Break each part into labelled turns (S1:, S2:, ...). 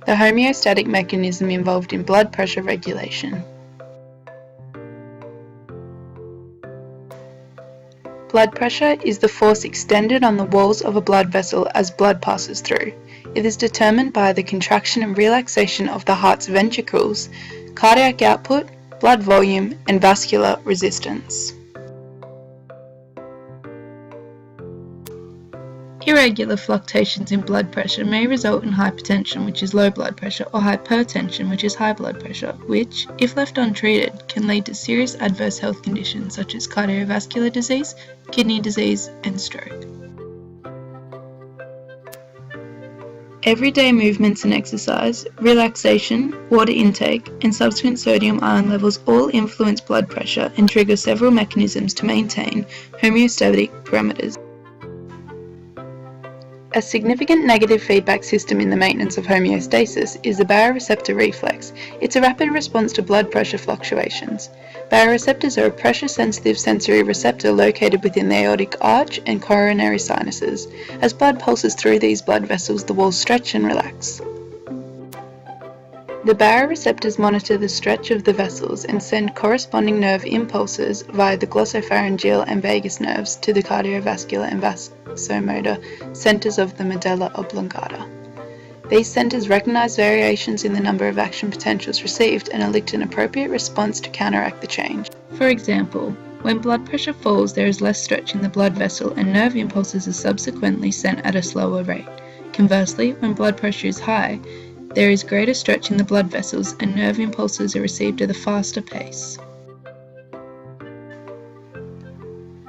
S1: the homeostatic mechanism involved in blood pressure regulation. Blood pressure is the force extended on the walls of a blood vessel as blood passes through. It is determined by the contraction and relaxation of the heart's ventricles, cardiac output, blood volume, and vascular resistance. Irregular fluctuations in blood pressure may result in hypertension, which is low blood pressure, or hypertension, which is high blood pressure, which, if left untreated, can lead to serious adverse health conditions such as cardiovascular disease, kidney disease, and stroke. Everyday movements and exercise, relaxation, water intake, and subsequent sodium-ion levels all influence blood pressure and trigger several mechanisms to maintain homeostatic parameters. A significant negative feedback system in the maintenance of homeostasis is the baroreceptor reflex. It's a rapid response to blood pressure fluctuations. Baroreceptors are a pressure-sensitive sensory receptor located within the aortic arch and coronary sinuses. As blood pulses through these blood vessels, the walls stretch and relax. The baroreceptors monitor the stretch of the vessels and send corresponding nerve impulses via the glossopharyngeal and vagus nerves to the cardiovascular and vasomotor centers of the medulla oblongata. These centers recognize variations in the number of action potentials received and elect an appropriate response to counteract the change. For example, when blood pressure falls, there is less stretch in the blood vessel and nerve impulses are subsequently sent at a slower rate. Conversely, when blood pressure is high, there is greater stretch in the blood vessels and nerve impulses are received at a faster pace.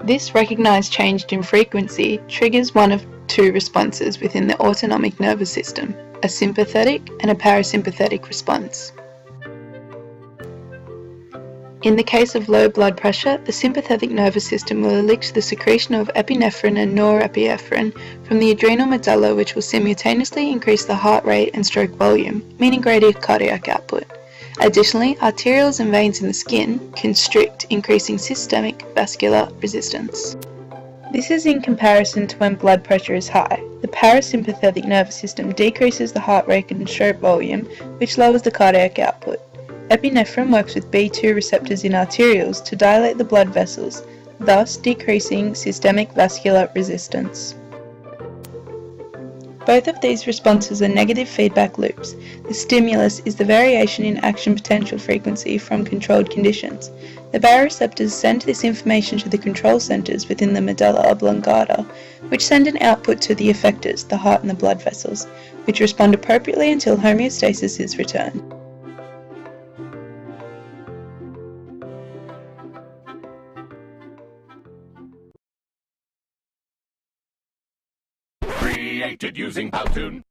S1: This recognized change in frequency triggers one of two responses within the autonomic nervous system, a sympathetic and a parasympathetic response. In the case of low blood pressure, the sympathetic nervous system will elect the secretion of epinephrine and norepinephrine from the adrenal medulla, which will simultaneously increase the heart rate and stroke volume, meaning greater cardiac output. Additionally, arterioles and veins in the skin constrict, increasing systemic vascular resistance. This is in comparison to when blood pressure is high. The parasympathetic nervous system decreases the heart rate and stroke volume, which lowers the cardiac output. Epinephrine works with B2 receptors in arterioles to dilate the blood vessels, thus decreasing systemic vascular resistance. Both of these responses are negative feedback loops. The stimulus is the variation in action potential frequency from controlled conditions. The baroreceptors send this information to the control centers within the medulla oblongata, which send an output to the effectors, the heart and the blood vessels, which respond appropriately until homeostasis is returned.
S2: Created using Powtoon.